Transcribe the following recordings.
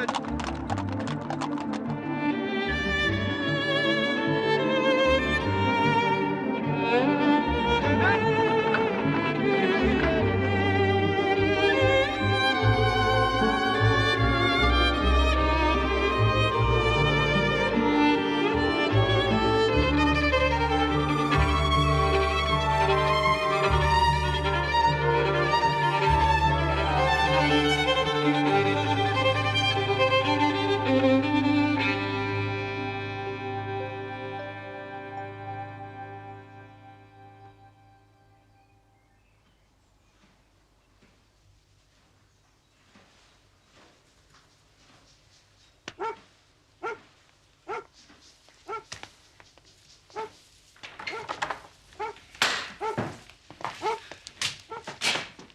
Robert!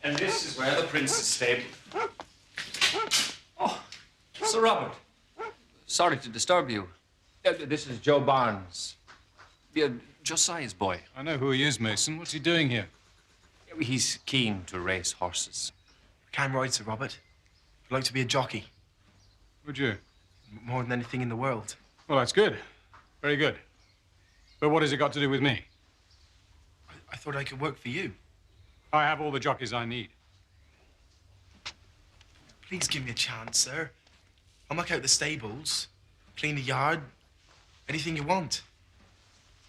And this is where the prince is stabled. Oh, Sir Robert. Sorry to disturb you. This is Joe Barnes. Josiah's boy. I know who he is, Mason. What's he doing here? He's keen to race horses. I can ride, Sir Robert. I'd like to be a jockey. Would you? More than anything in the world. Well, that's good. Very good. But what has it got to do with me? I thought I could work for you. I have all the jockeys I need. Please give me a chance, sir. I'll muck out the stables, clean the yard, anything you want.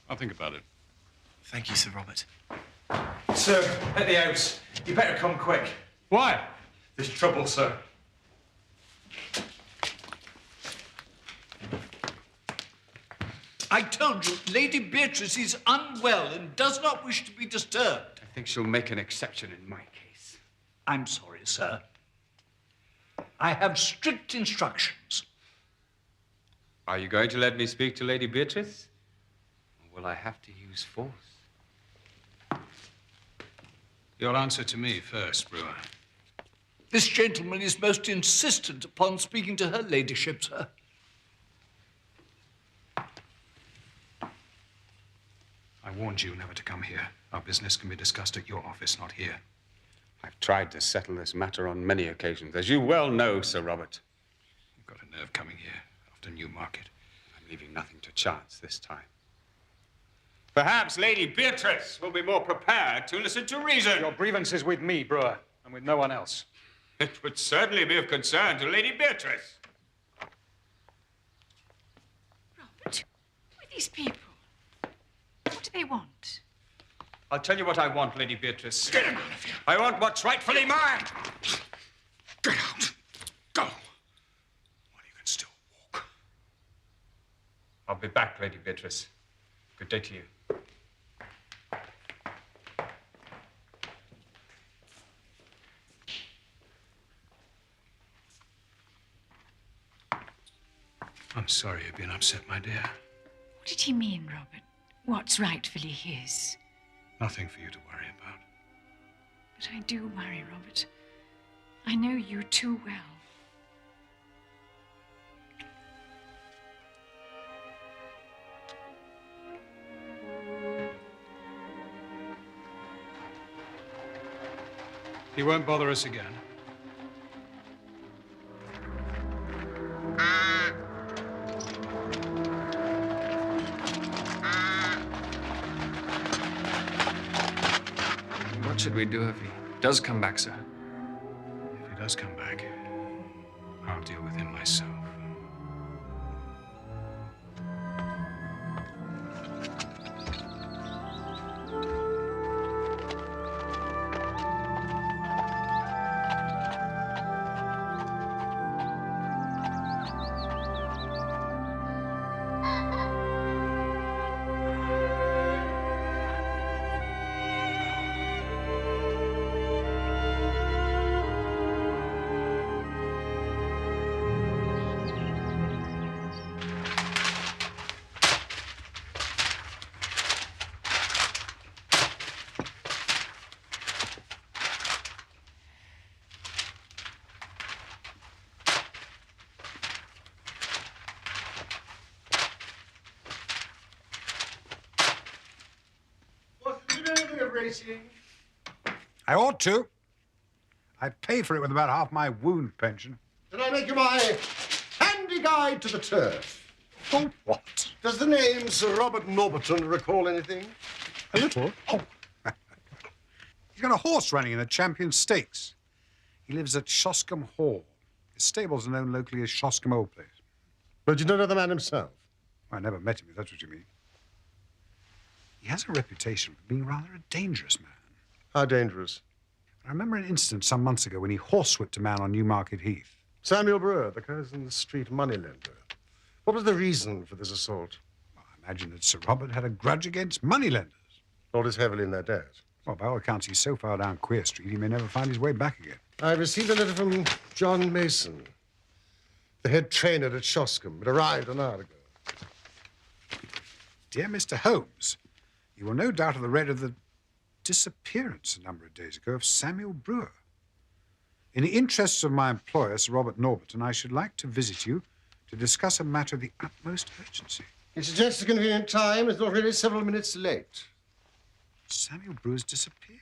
I'll think about it. Thank you, Sir Robert. Sir, at the house. You better come quick. Why? There's trouble, sir. I told you, Lady Beatrice is unwell and does not wish to be disturbed. I think she'll make an exception in my case. I'm sorry, sir. I have strict instructions. Are you going to let me speak to Lady Beatrice? Or will I have to use force? Your answer to me first, Brewer. This gentleman is most insistent upon speaking to her ladyship, sir. I warned you never to come here. Our business can be discussed at your office, not here. I've tried to settle this matter on many occasions, as you well know, Sir Robert. You've got a nerve coming here after Newmarket. I'm leaving nothing to chance this time. Perhaps Lady Beatrice will be more prepared to listen to reason. Your grievance is with me, Brewer, and with no one else. It would certainly be of concern to Lady Beatrice. Robert, who are these people? What do they want? I'll tell you what I want, Lady Beatrice. Get him out of here. I want what's rightfully mine. Get out. Go. While you can still walk. I'll be back, Lady Beatrice. Good day to you. I'm sorry you've been upset, my dear. What did he mean, Robert? What's rightfully his? Nothing for you to worry about. But I do worry, Robert. I know you too well. He won't bother us again. What should we do if he does come back, sir? If he does come back, I'll deal with him myself. I ought to. I'd pay for it with about half my wound pension. And I I make you my handy guide to the turf. Oh, what? Does the name Sir Robert Norberton recall anything? A little. Oh. He's got a horse running in the Champion Stakes. He lives at Shoscombe Hall. His stables are known locally as Shoscombe Old Place. But you don't know the man himself? I never met him, if that's what you mean. He has a reputation for being rather a dangerous man. How dangerous? I remember an incident some months ago when he horsewhipped a man on Newmarket Heath. Samuel Brewer, the Curzon Street moneylender. What was the reason for this assault? Well, I imagine that Sir Robert had a grudge against moneylenders. Lord is heavily in their debt. Well, by all accounts, he's so far down Queer Street, he may never find his way back again. I received a letter from John Mason, the head trainer at Shoscombe. It arrived an hour ago. Dear Mr. Holmes, you will no doubt have read of the disappearance a number of days ago of Samuel Brewer. In the interests of my employer, Sir Robert Norberton, I should like to visit you to discuss a matter of the utmost urgency. He suggests a convenient time. It's already several minutes late. Samuel Brewer's disappeared.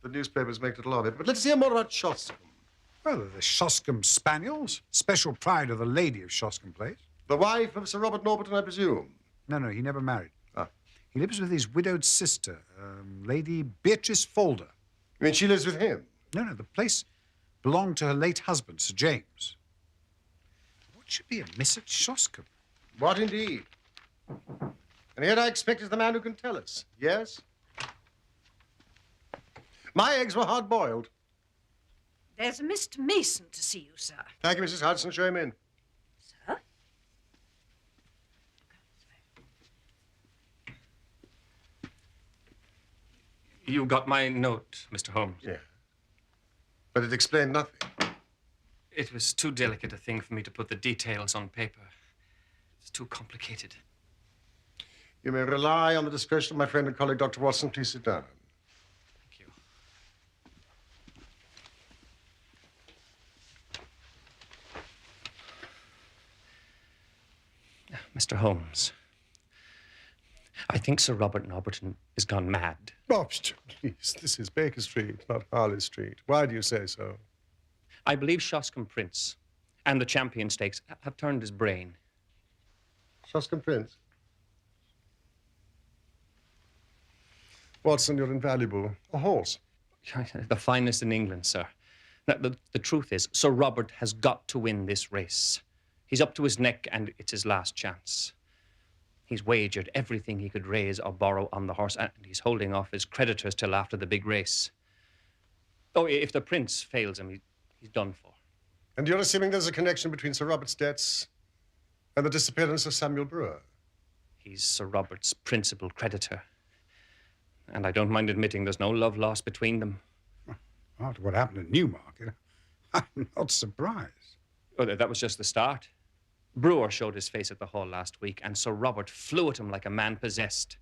The newspapers make little of it, but let's hear more about Shoscombe. Well, the Shoscombe Spaniels, special pride of the lady of Shoscombe Place. The wife of Sir Robert Norberton, I presume? No, he never married. Ah. He lives with his widowed sister, Lady Beatrice Folder. You mean she lives with him? No, the place belonged to her late husband, Sir James. What should be amiss at Shoscombe? What indeed? And yet I expect it's the man who can tell us. Yes? My eggs were hard-boiled. There's a Mr. Mason to see you, sir. Thank you, Mrs. Hudson. Show him in. Sir? You got my note, Mr. Holmes. Yeah. But it explained nothing. It was too delicate a thing for me to put the details on paper. It's too complicated. You may rely on the discretion of my friend and colleague, Dr. Watson. Please sit down. Thank you. Mr. Holmes, I think Sir Robert Norberton is gone mad. Oh, please. This is Baker Street, not Harley Street. Why do you say so? I believe Shoscombe Prince and the Champion Stakes have turned his brain. Shoscombe Prince? Watson, you're invaluable. A horse. The finest in England, sir. Now, the truth is, Sir Robert has got to win this race. He's up to his neck, and it's his last chance. He's wagered everything he could raise or borrow on the horse, and he's holding off his creditors till after the big race. Oh, if the prince fails him, he's done for. And you're assuming there's a connection between Sir Robert's debts and the disappearance of Samuel Brewer? He's Sir Robert's principal creditor. And I don't mind admitting there's no love lost between them. After what happened at Newmarket, I'm not surprised. Oh, that was just the start. Brewer showed his face at the hall last week, and Sir Robert flew at him like a man possessed.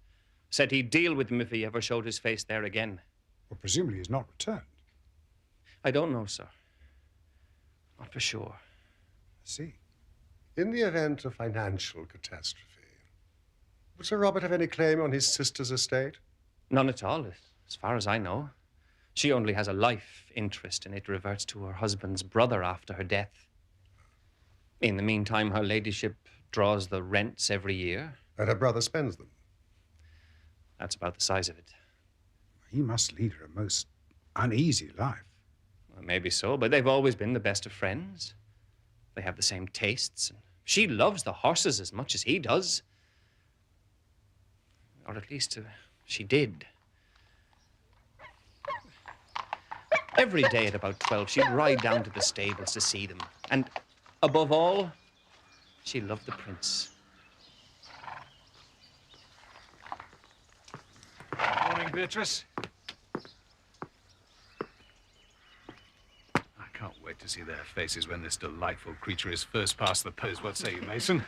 Said he'd deal with him if he ever showed his face there again. Well, presumably he's not returned. I don't know, sir. Not for sure. I see. In the event of financial catastrophe, would Sir Robert have any claim on his sister's estate? None at all, as far as I know. She only has a life interest, and it reverts to her husband's brother after her death. In the meantime, her ladyship draws the rents every year. And her brother spends them? That's about the size of it. He must lead her a most uneasy life. Well, maybe so, but they've always been the best of friends. They have the same tastes, and she loves the horses as much as he does. Or at least she did. Every day at about 12, she'd ride down to the stables to see them. And above all, she loved the prince. Morning, Beatrice. I can't wait to see their faces when this delightful creature is first past the post. What say you, Mason?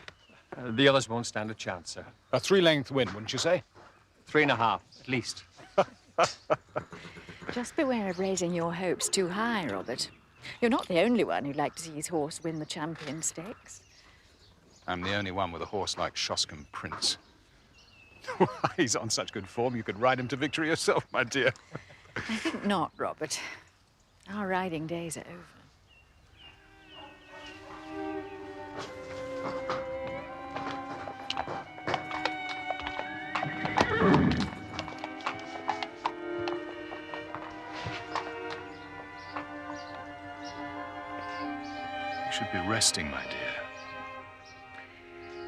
The others won't stand a chance, sir. A three-length win, wouldn't you say? 3.5, at least. Just beware of raising your hopes too high, Robert. You're not the only one who'd like to see his horse win the Champion Stakes. I'm the only one with a horse like Shoscombe Prince. He's on such good form, you could ride him to victory yourself, my dear. I think not, Robert. Our riding days are over. should be resting, my dear.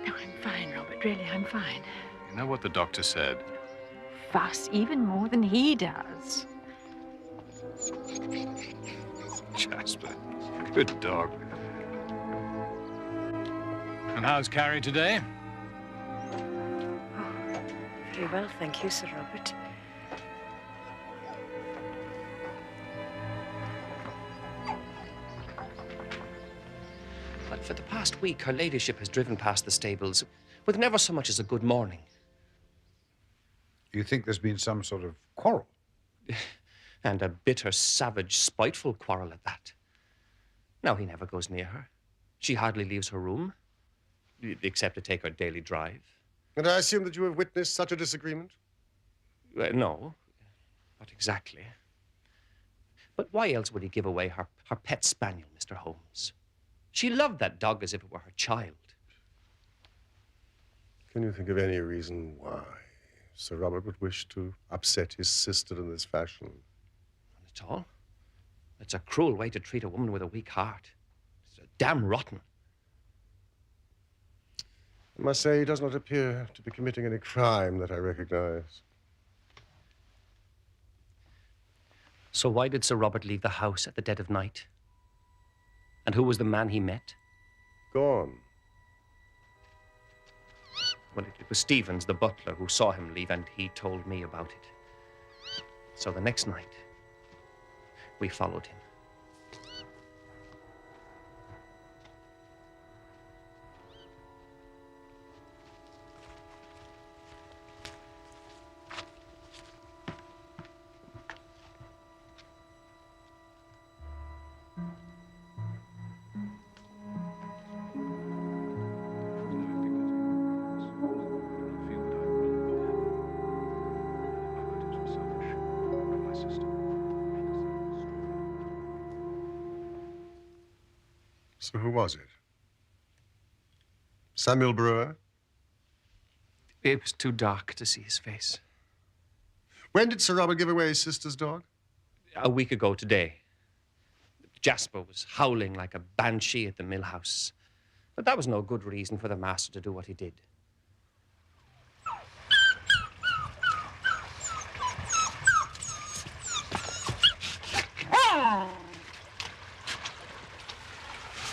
No, I'm fine, Robert. Really, I'm fine. You know what the doctor said? Fuss even more than he does. Jasper, good dog. And how's Carrie today? Oh, very well, thank you, Sir Robert. But for the past week, her ladyship has driven past the stables with never so much as a good morning. You think there's been some sort of quarrel? And a bitter, savage, spiteful quarrel at that. Now he never goes near her. She hardly leaves her room, except to take her daily drive. And I assume that you have witnessed such a disagreement? No, not exactly. But why else would he give away her pet spaniel, Mr. Holmes? She loved that dog as if it were her child. Can you think of any reason why Sir Robert would wish to upset his sister in this fashion? Not at all. It's a cruel way to treat a woman with a weak heart. It's damn rotten. I must say he does not appear to be committing any crime that I recognize. So why did Sir Robert leave the house at the dead of night? And who was the man he met? Gone. Well, it was Stevens, the butler, who saw him leave, and he told me about it. So the next night, we followed him. So who was it? Samuel Brewer? It was too dark to see his face. When did Sir Robert give away his sister's dog? A week ago today. Jasper was howling like a banshee at the mill house. But that was no good reason for the master to do what he did.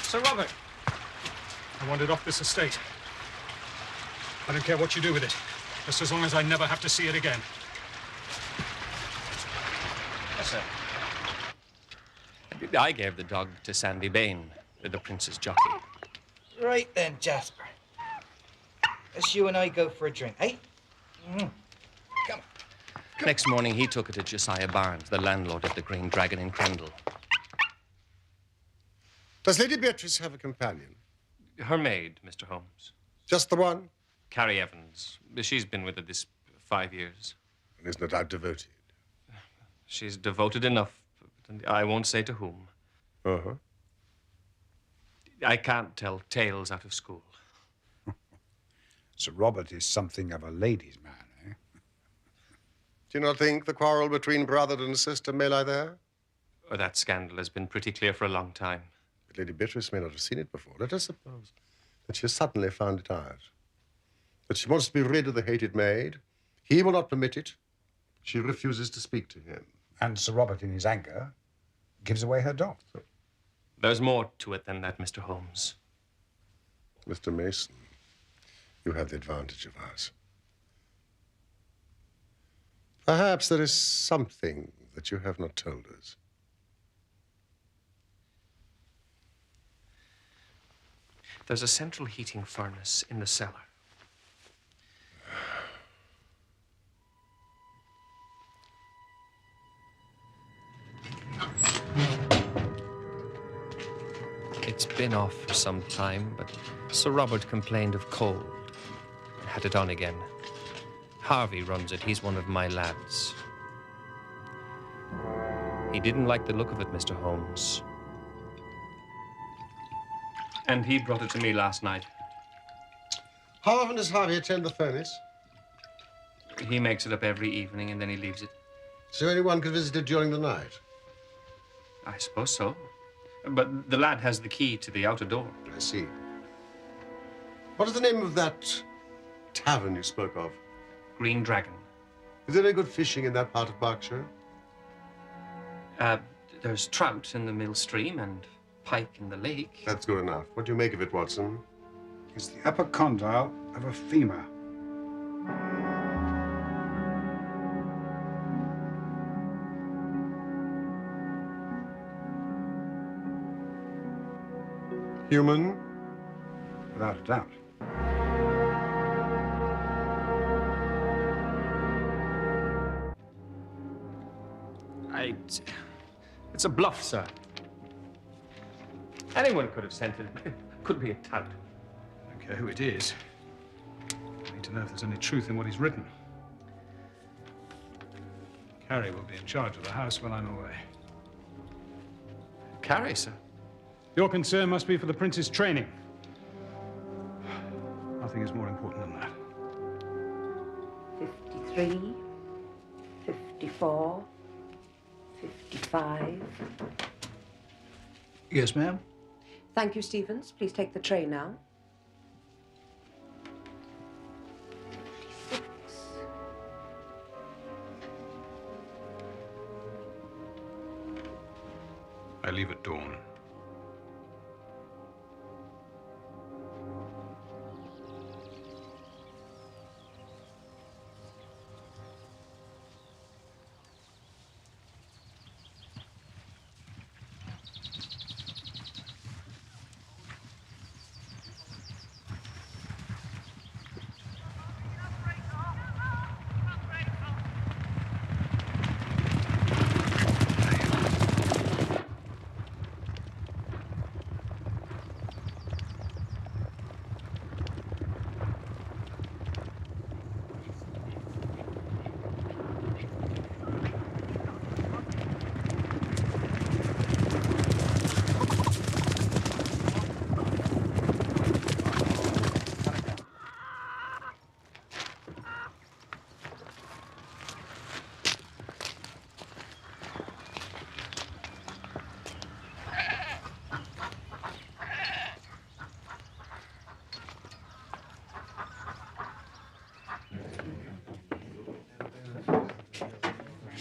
Sir Robert, I want it off this estate. I don't care what you do with it, just as long as I never have to see it again. Yes, sir. I gave the dog to Sandy Bain, the prince's jockey. Right then, Jasper. Let's you and I go for a drink, eh? Come. Next morning, he took it to Josiah Barnes, the landlord of the Green Dragon in Crendel. Does Lady Beatrice have a companion? Her maid, Mr. Holmes. Just the one? Carrie Evans. She's been with her this 5 years. And is no doubt devoted. She's devoted enough. I won't say to whom. Uh-huh. I can't tell tales out of school. Sir Robert is something of a ladies' man, eh? Do you not think the quarrel between brother and sister may lie there? Oh, that scandal has been pretty clear for a long time. But Lady Beatrice may not have seen it before. Let us suppose that she has suddenly found it out. That she wants to be rid of the hated maid. He will not permit it. She refuses to speak to him. And Sir Robert, in his anger, gives away her dog. There's more to it than that, Mr. Holmes. Mr. Mason, you have the advantage of us. Perhaps there is something that you have not told us. There's a central heating furnace in the cellar. It's been off for some time, but Sir Robert complained of cold and had it on again. Harvey runs it. He's one of my lads. He didn't like the look of it, Mr. Holmes. And he brought it to me last night. How often does Harvey attend the furnace? He makes it up every evening and then he leaves it. So anyone could visit it during the night? I suppose so. But the lad has the key to the outer door. I see. What is the name of that tavern you spoke of? Green Dragon. Is there any good fishing in that part of Berkshire? There's trout in the mill stream and pike in the lake. That's good enough. What do you make of it, Watson? It's the upper condyle of a femur. Human? Without a doubt. It's a bluff, sir. Anyone could have sent it. It could be a tout. I don't care who it is. I need to know if there's any truth in what he's written. Carrie will be in charge of the house when I'm away. Carrie, sir. Your concern must be for the prince's training. Nothing is more important than that. 53, 54, 55. Yes, ma'am. Thank you, Stevens. Please take the tray now. 56. I leave at dawn.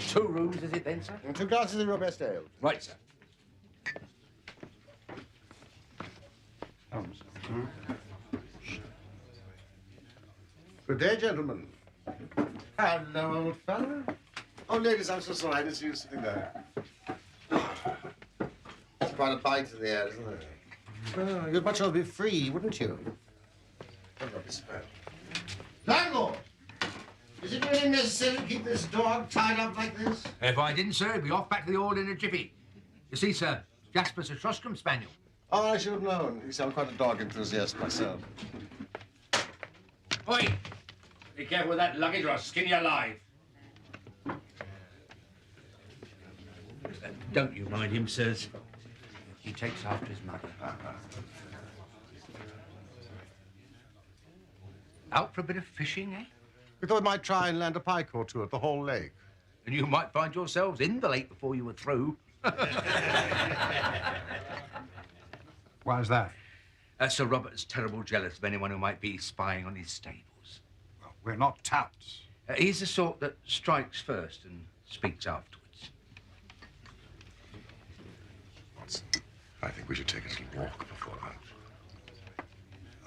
Two rooms, is it then, sir? And 2 glasses of your best ale. Right, sir. Holmes. Good day, gentlemen. Hello, old fellow. Oh, ladies, I'm so sorry. I didn't see you sitting there. It's quite a bite in the air, isn't it? Oh, you'd much rather be free, wouldn't you? Landlord! Is it really necessary to keep this dog tied up like this? If I didn't, sir, he'd be off back to the old in a jiffy. You see, sir, Jasper's a Shoscombe spaniel. Oh, I should have known. You see, I'm quite a dog enthusiast myself. Oi! Be careful with that luggage or I'll skin you alive. Don't you mind him, sirs. He takes after his mother. Out for a bit of fishing, eh? We thought we might try and land a pike or two at the whole lake. And you might find yourselves in the lake before you were through. Why is that? Sir Robert's terrible jealous of anyone who might be spying on his stables. Well, we're not touts. He's the sort that strikes first and speaks afterwards. Watson, I think we should take a little walk before lunch.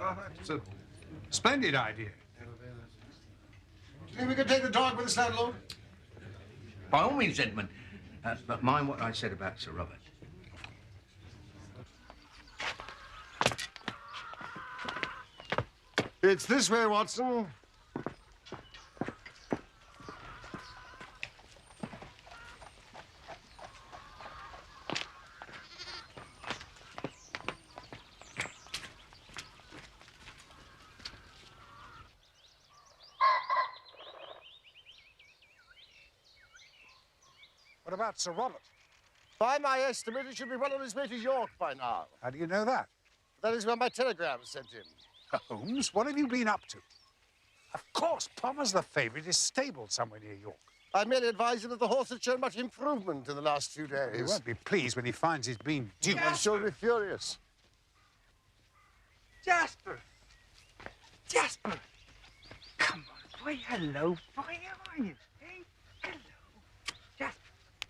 Oh, that's a splendid idea. Do you think we could take the dog with us, landlord? By all means, gentlemen. But mind what I said about Sir Robert. It's this way, Watson. What about Sir Robert? By my estimate, he should be well on his way to York by now. How do you know that? That is where my telegram sent him. Holmes, what have you been up to? Of course, Palmer's the favourite is stabled somewhere near York. I merely advise you that the horse has shown much improvement in the last few days. He won't be pleased when he finds he's been duped. I'm sure he'll be furious. Jasper! Jasper! Come on, boy. Hello, boy. How are you? Hey? Hello. Jasper,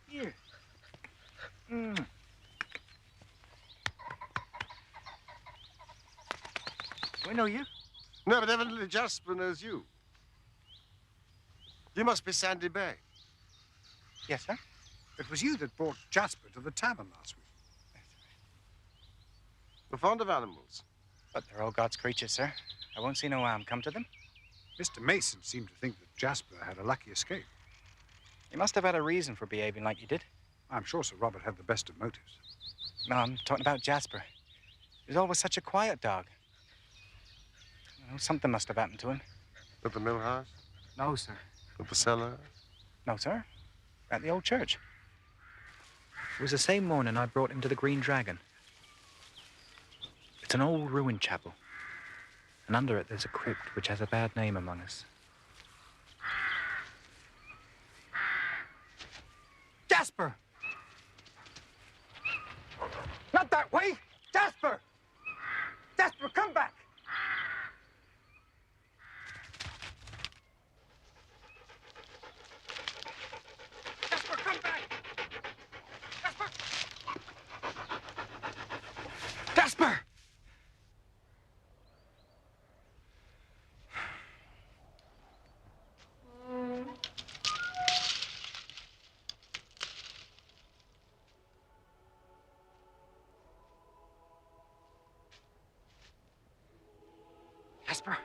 here. Do I know you? No, but evidently Jasper knows you. You must be Sandy Bay. Yes, sir. It was you that brought Jasper to the tavern last week. We're fond of animals. But they're all God's creatures, sir. I won't see no harm come to them. Mr. Mason seemed to think that Jasper had a lucky escape. You must have had a reason for behaving like you did. I'm sure Sir Robert had the best of motives. No, I'm talking about Jasper. He was always such a quiet dog. You know, something must have happened to him. At the mill house? No, sir. At the cellar? No, sir. At the old church. It was the same morning I brought him to the Green Dragon. It's an old ruined chapel. And under it there's a crypt which has a bad name among us. Jasper! Not that way! Jasper! Jasper, come back! Jasper, come back! Jasper! Jasper! Jasper.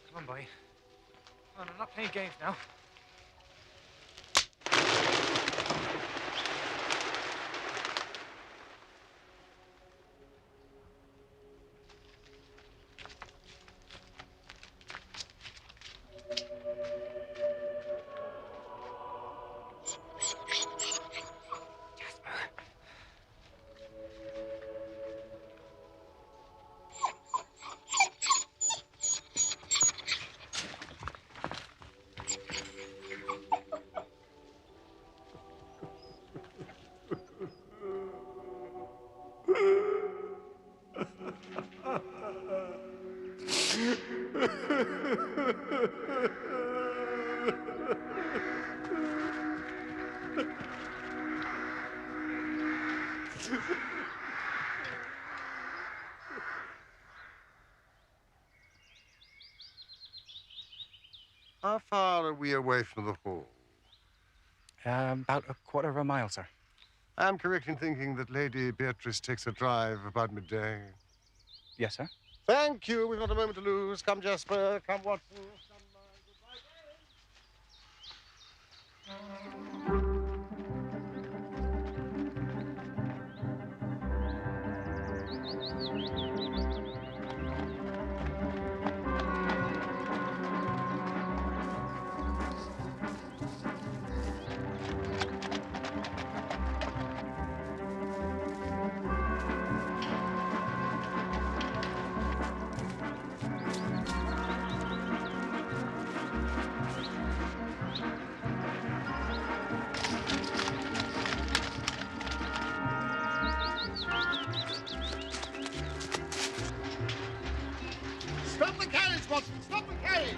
Come on, boy. Come on, I'm not playing games now. How far are we away from the hall? About a quarter of a mile, sir. I'm correct in thinking that Lady Beatrice takes a drive about midday. Yes, sir. Thank you. We've not a moment to lose. Come, Jasper. Come, Watson. Come, Stop the carriage, Watson! Stop the carriage!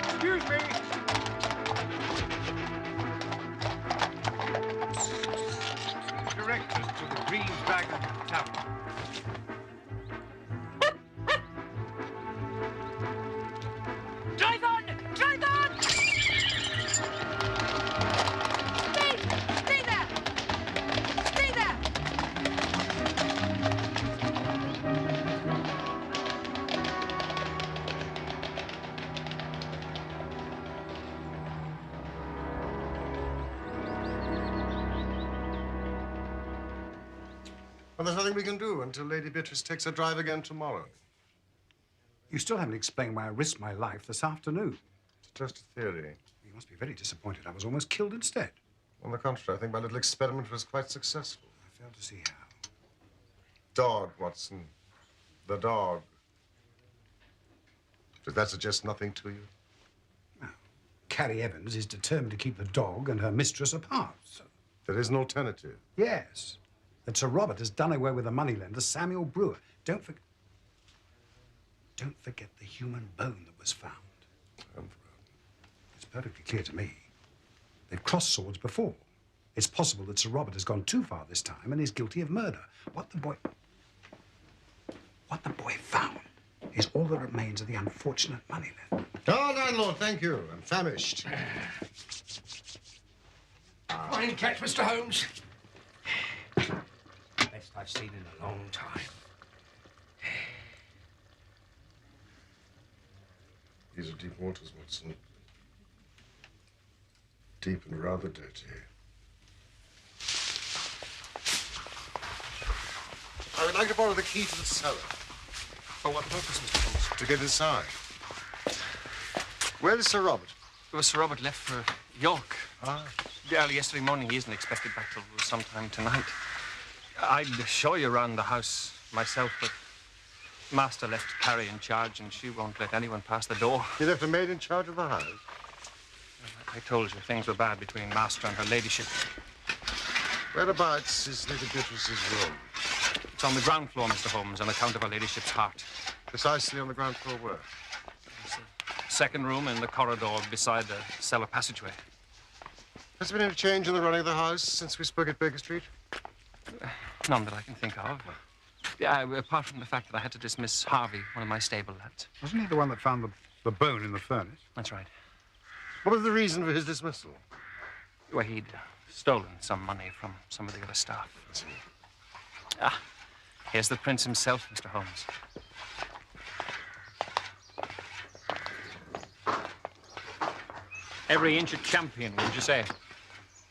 Excuse me. Direct us to the Green Dragon Tavern. Drive on! Drive on! Stay! Stay there! Stay there! Well, there's nothing we can do until Lady Beatrice takes her drive again tomorrow. You still haven't explained why I risked my life this afternoon. It's just a theory. You must be very disappointed. I was almost killed instead. On the contrary, I think my little experiment was quite successful. I fail to see how. Dog, Watson. The dog. Does that suggest nothing to you? Now, Carrie Evans is determined to keep the dog and her mistress apart. So. There is an alternative. Yes. That Sir Robert has done away with the moneylender, Samuel Brewer. Don't forget the human bone that was found. It's perfectly clear to me. They've crossed swords before. It's possible that Sir Robert has gone too far this time and is guilty of murder. What the boy found is all that remains of the unfortunate moneylender. Oh, landlord, thank you. I'm famished. Morning catch, Mr. Holmes. Best I've seen in a long time. These are deep waters, Watson. Deep and rather dirty. I would like to borrow the key to the cellar. For what purpose, Mr. Holmes? To get inside. Where is Sir Robert? Well, Sir Robert left for York. Ah. Early yesterday morning. He isn't expected back till sometime tonight. I'd show you around the house myself, but Master left Carrie in charge, and she won't let anyone pass the door. He left a maid in charge of the house? I told you things were bad between Master and her ladyship. Whereabouts is Lady Beatrice's room? It's on the ground floor, Mr. Holmes, on account of her ladyship's heart. Precisely on the ground floor where? There's a second room in the corridor beside the cellar passageway. Has there been any change in the running of the house since we spoke at Baker Street? None that I can think of. Yeah, apart from the fact that I had to dismiss Harvey, one of my stable lads. Wasn't he the one that found the bone in the furnace? That's right. What was the reason for his dismissal? Well, he'd stolen some money from some of the other staff. I see. Ah, here's the prince himself, Mr. Holmes. Every inch a champion, would you say?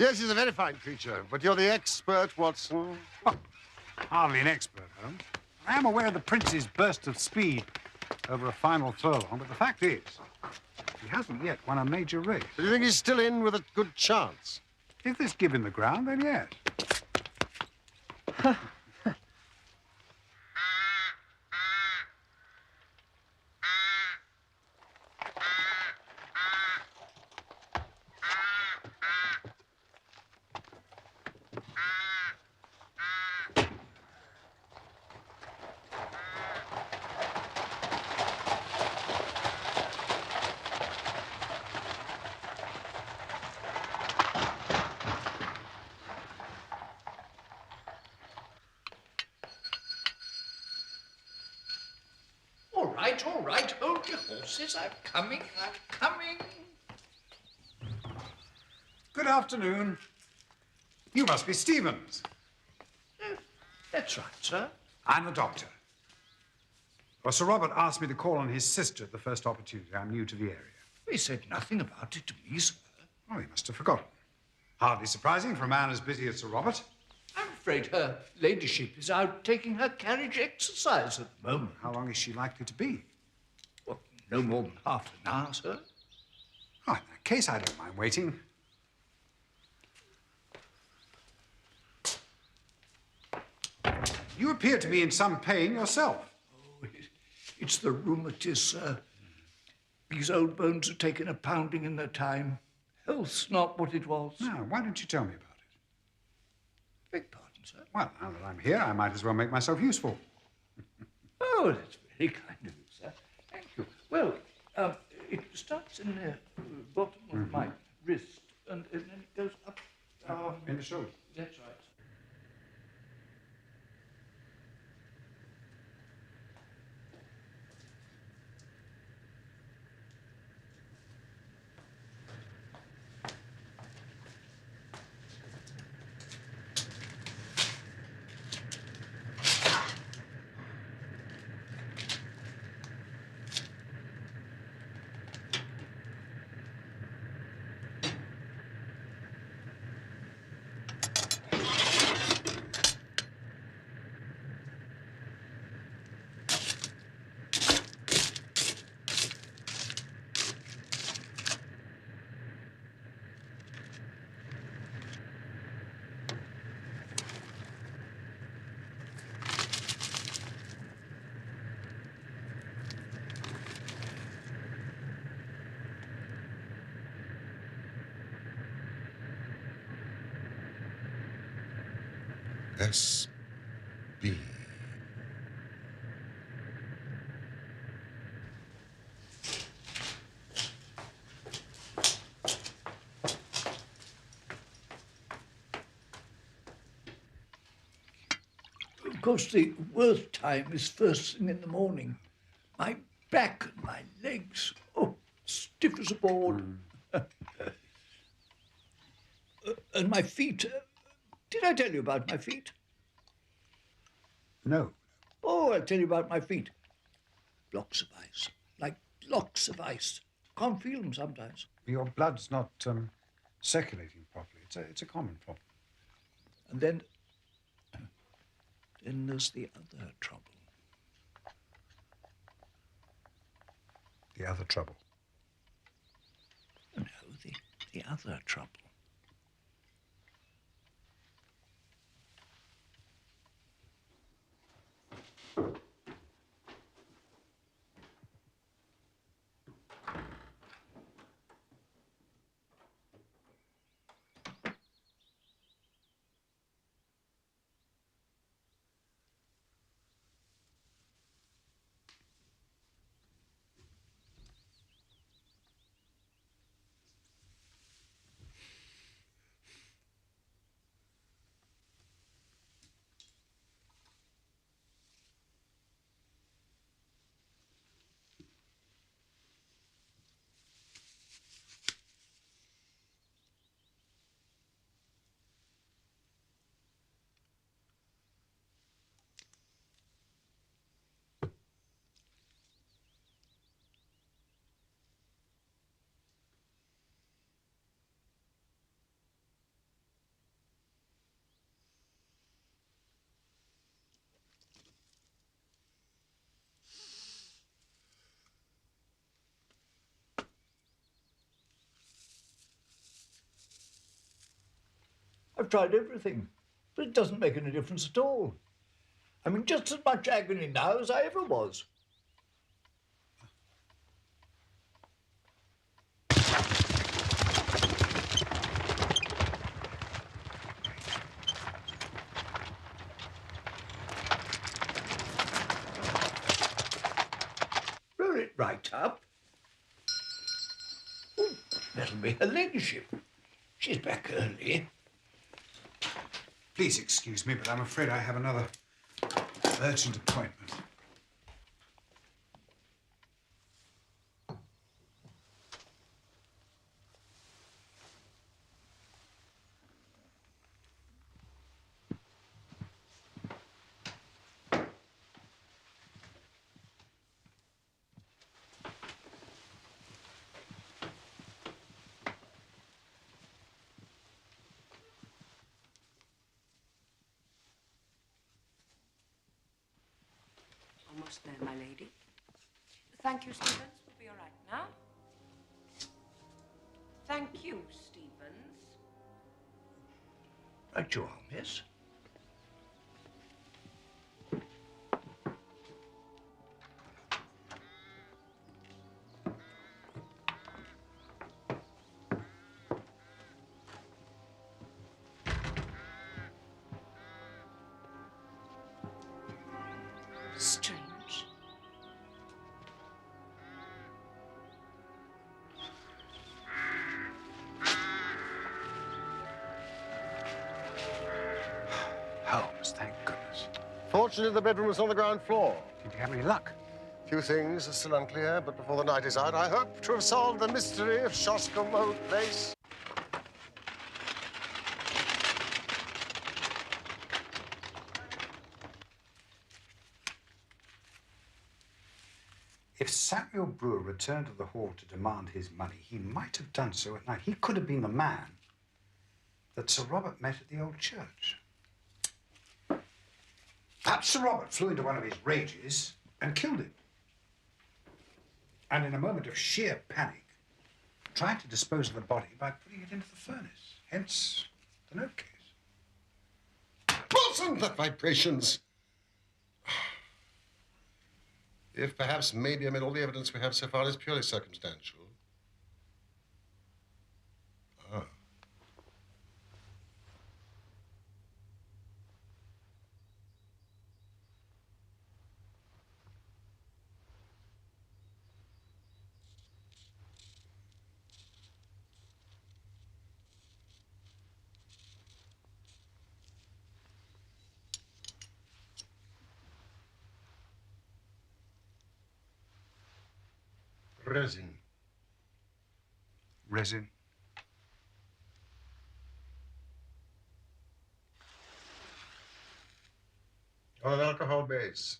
Yes, he's a very fine creature, but you're the expert, Watson. Oh, hardly an expert, Holmes. I am aware of the prince's burst of speed over a final furlong, but the fact is, he hasn't yet won a major race. Do you think he's still in with a good chance? If there's give in the ground, then yes. All right, hold your horses. I'm coming. Good afternoon. You must be Stevens. That's right, sir. I'm the doctor. Well, Sir Robert asked me to call on his sister at the first opportunity. I'm new to the area. He said nothing about it to me, sir. Oh, he must have forgotten. Hardly surprising for a man as busy as Sir Robert. I'm afraid her ladyship is out taking her carriage exercise at the moment. How long is she likely to be? Well, no more than half an hour, sir. Oh, in that case, I don't mind waiting. You appear to be in some pain yourself. Oh, it's the rheumatiz, sir. These old bones have taken a pounding in their time. Health's not what it was. Now, why don't you tell me about it? Beg pardon, sir. Well, now that I'm here, I might as well make myself useful. Oh, that's very kind of you, sir. Thank you. Well, it starts in the bottom of my wrist, and then it goes up. In the shoulder. That's right. S.B. Of course, the worst time is first thing in the morning. My back and my legs, oh, stiff as a board. And my feet. Did I tell you about my feet? No. Oh, I'll tell you about my feet. Blocks of ice, like blocks of ice. Can't feel them sometimes. Your blood's not circulating properly. It's a common problem. And then there's the other trouble. The other trouble? No, the other trouble. I've tried everything, but it doesn't make any difference at all. I'm in just as much agony now as I ever was. Roll it right up. Oh, that'll be her ladyship. She's back early. Please excuse me, but I'm afraid I have another urgent appointment. Almost there, my lady. Thank you, Stevens. We'll be all right now. Thank you, Stevens. Right you are, miss. Strange. Holmes, thank goodness. Fortunately, the bedroom was on the ground floor. Did you have any luck? Few things are still unclear, but before the night is out, I hope to have solved the mystery of Shoscombe Old Place. If Samuel Brewer returned to the hall to demand his money, he might have done so at night. He could have been the man that Sir Robert met at the old church. Perhaps Sir Robert flew into one of his rages and killed him. And in a moment of sheer panic, tried to dispose of the body by putting it into the furnace. Hence the note case. Wasn't the vibrations? If perhaps maybe amid all the evidence we have so far is purely circumstantial. Ah. Resin. Resin. Or an alcohol base.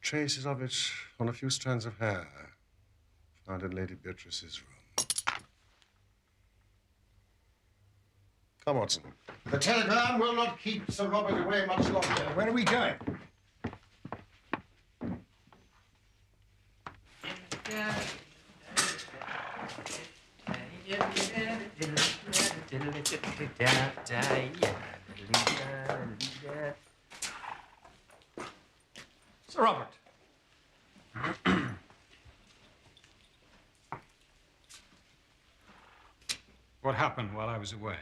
Traces of it on a few strands of hair found in Lady Beatrice's room. Come, Watson. The telegram will not keep Sir Robert away much longer. Where are we going? Sir Robert. What happened while I was away?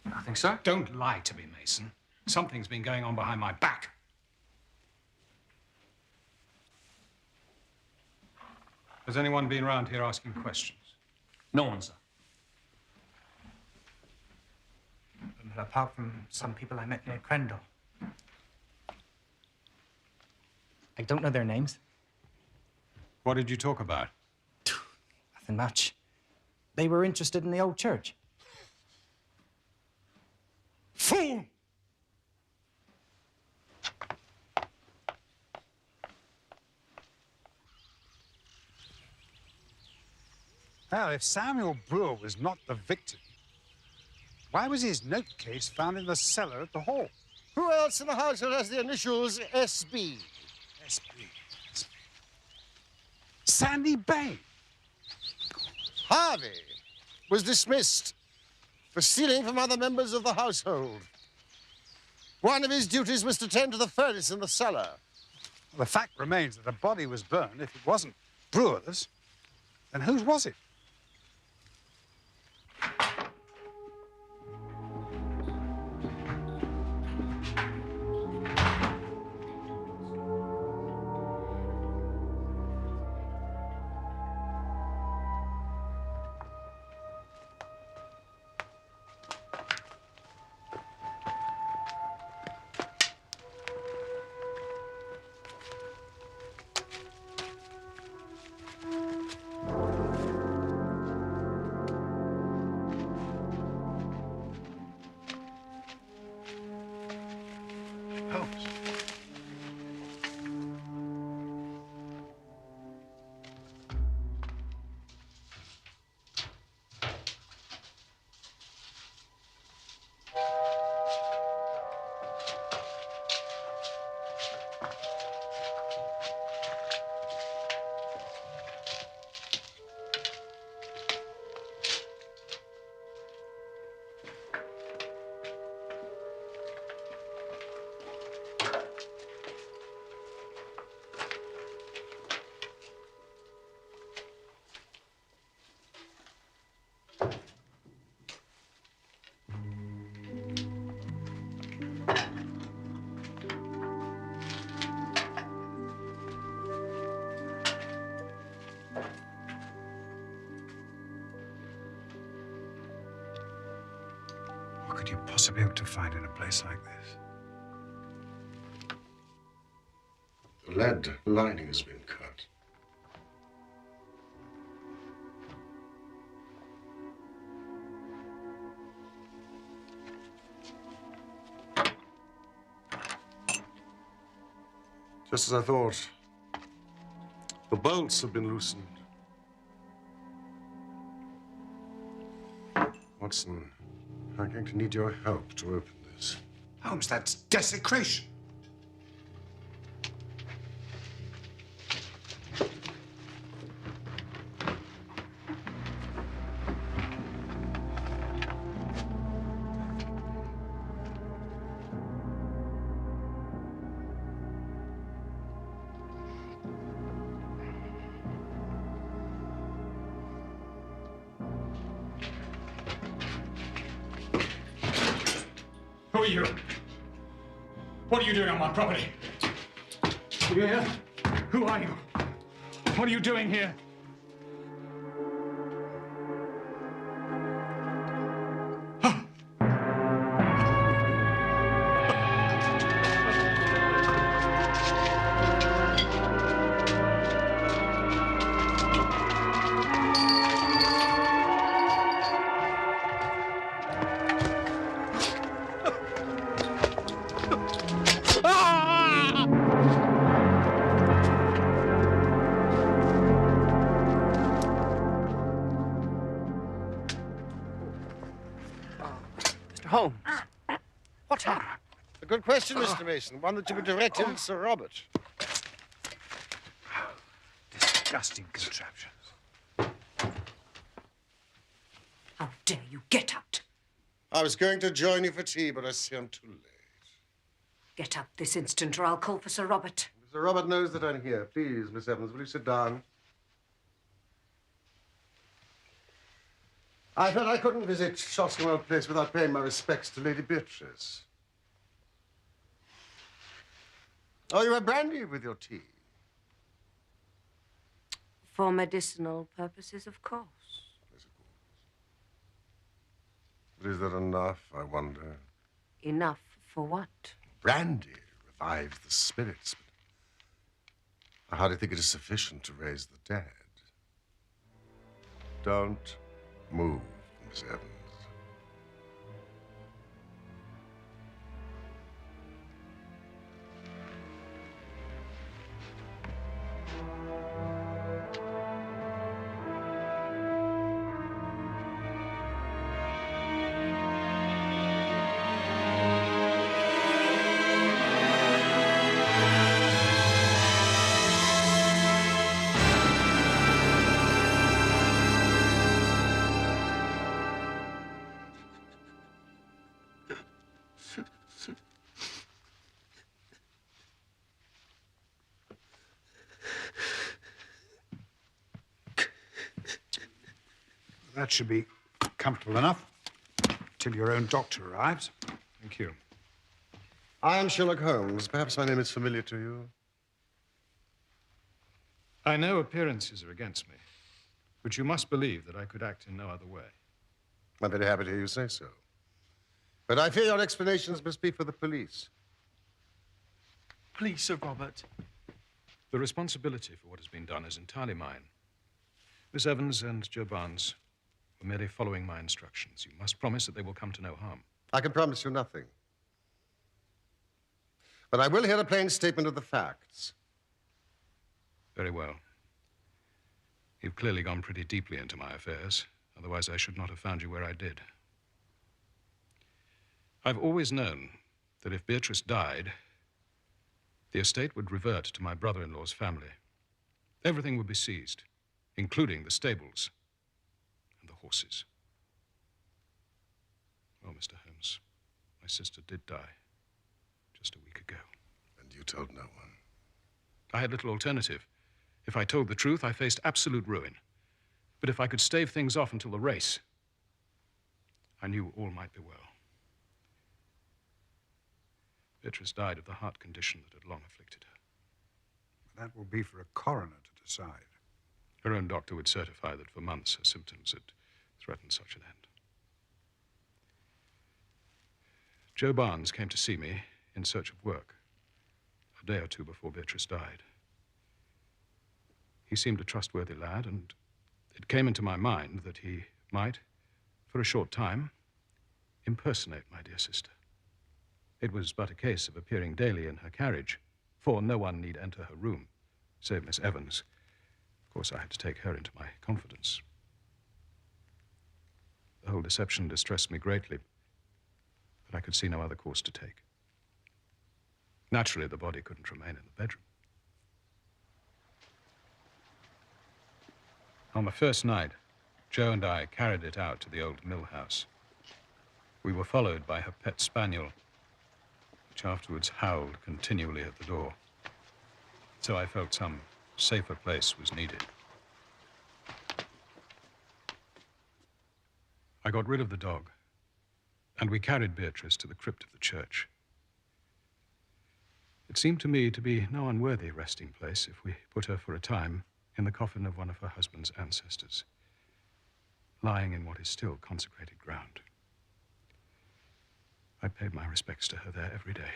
Nothing, sir. Don't lie to me, Mason. Something's been going on behind my back. Has anyone been around here asking questions? No one, sir. Apart from some people I met near Crendell. I don't know their names. What did you talk about? Nothing much. They were interested in the old church. Fool! Now, if Samuel Brewer was not the victim, why was his note case found in the cellar at the hall? Who else in the household has the initials SB? SB. Sandy Bain. Harvey was dismissed for stealing from other members of the household. One of his duties was to tend to the furnace in the cellar. Well, the fact remains that the body was burned. If it wasn't Brewer's, then whose was it? What could you possibly hope to find in a place like this? The lead lining has been cut. Just as I thought. The bolts have been loosened. Watson, I'm going to need your help to open this. Holmes, that's desecration. Who are you? What are you doing on my property? You here? Who are you? What are you doing here? good question, Mr. Mason. One that you could direct at Sir Robert. Disgusting contraptions. How dare you? Get out. I was going to join you for tea, but I see I'm too late. Get out this instant, or I'll call for Sir Robert. Sir Robert knows that I'm here. Please, Miss Evans, will you sit down? I felt I couldn't visit Shoscombe Place without paying my respects to Lady Beatrice. Oh, you have brandy with your tea? For medicinal purposes, of course. Yes, of course. But is that enough, I wonder? Enough for what? Brandy revives the spirits, but I hardly think it is sufficient to raise the dead. Don't move, Miss Evans. That should be comfortable enough till your own doctor arrives. Thank you. I am Sherlock Holmes. Perhaps my name is familiar to you. I know appearances are against me, but you must believe that I could act in no other way. I'm very happy to hear you say so. But I fear your explanations must be for the police. Please, Sir Robert. The responsibility for what has been done is entirely mine. Miss Evans and Joe Barnes were merely following my instructions. You must promise that they will come to no harm. I can promise you nothing. But I will hear a plain statement of the facts. Very well. You've clearly gone pretty deeply into my affairs. Otherwise, I should not have found you where I did. I've always known that if Beatrice died, the estate would revert to my brother-in-law's family. Everything would be seized, including the stables and the horses. Well, Mr. Holmes, my sister did die just a week ago. And you told no one? I had little alternative. If I told the truth, I faced absolute ruin. But if I could stave things off until the race, I knew all might be well. Beatrice died of the heart condition that had long afflicted her. That will be for a coroner to decide. Her own doctor would certify that for months her symptoms had threatened such an end. Joe Barnes came to see me in search of work a day or two before Beatrice died. He seemed a trustworthy lad, and it came into my mind that he might, for a short time, impersonate my dear sister. It was but a case of appearing daily in her carriage, for no one need enter her room, save Miss Evans. Of course, I had to take her into my confidence. The whole deception distressed me greatly, but I could see no other course to take. Naturally, the body couldn't remain in the bedroom. On the first night, Joe and I carried it out to the old mill house. We were followed by her pet spaniel, which afterwards howled continually at the door. So I felt some safer place was needed. I got rid of the dog, and we carried Beatrice to the crypt of the church. It seemed to me to be no unworthy resting place if we put her for a time in the coffin of one of her husband's ancestors, lying in what is still consecrated ground. I paid my respects to her there every day.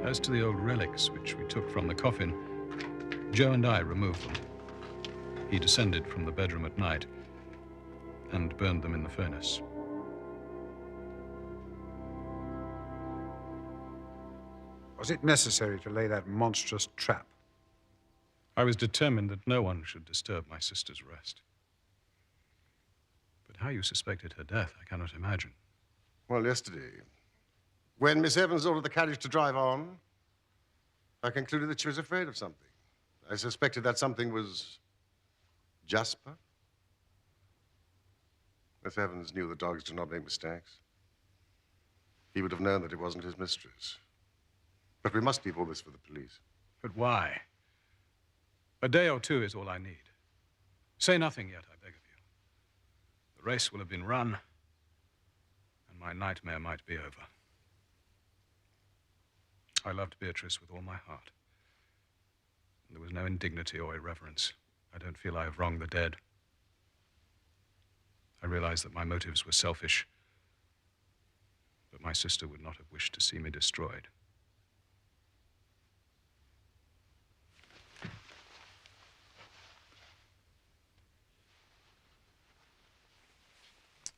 As to the old relics which we took from the coffin, Joe and I removed them. He descended from the bedroom at night and burned them in the furnace. Was it necessary to lay that monstrous trap? I was determined that no one should disturb my sister's rest. But how you suspected her death, I cannot imagine. Well, yesterday, when Miss Evans ordered the carriage to drive on, I concluded that she was afraid of something. I suspected that something was Jasper. Miss Evans knew that dogs do not make mistakes. He would have known that it wasn't his mistress. But we must keep all this for the police. But why? A day or two is all I need. Say nothing yet, I beg of you. The race will have been run, and my nightmare might be over. I loved Beatrice with all my heart. There was no indignity or irreverence. I don't feel I have wronged the dead. I realize that my motives were selfish, but my sister would not have wished to see me destroyed.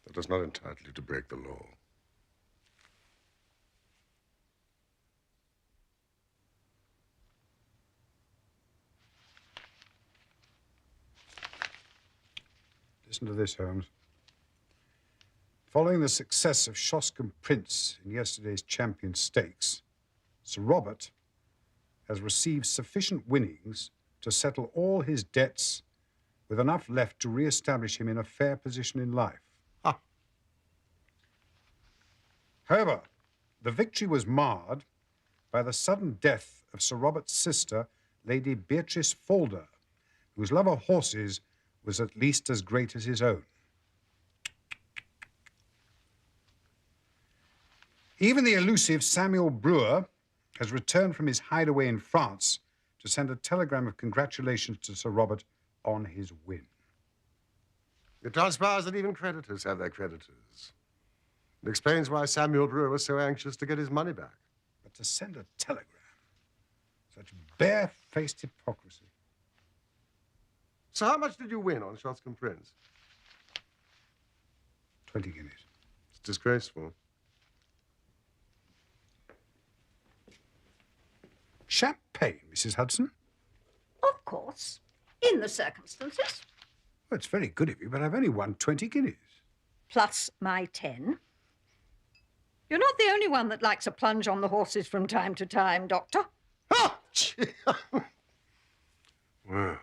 That does not entitle you to break the law. Listen to this, Holmes. Following the success of Shoscombe Prince in yesterday's Champion Stakes, Sir Robert has received sufficient winnings to settle all his debts with enough left to re-establish him in a fair position in life. Ah. However, the victory was marred by the sudden death of Sir Robert's sister, Lady Beatrice Falder, whose love of horses was at least as great as his own. Even the elusive Samuel Brewer has returned from his hideaway in France to send a telegram of congratulations to Sir Robert on his win. It transpires that even creditors have their creditors. It explains why Samuel Brewer was so anxious to get his money back. But to send a telegram, such barefaced hypocrisy. So how much did you win on Shoscombe Prince? 20 guineas. It's disgraceful. Champagne, Mrs. Hudson? Of course, in the circumstances. Well, it's very good of you, but I've only won 20 guineas. Plus my 10. You're not the only one that likes a plunge on the horses from time to time, Doctor. Oh, gee. Well.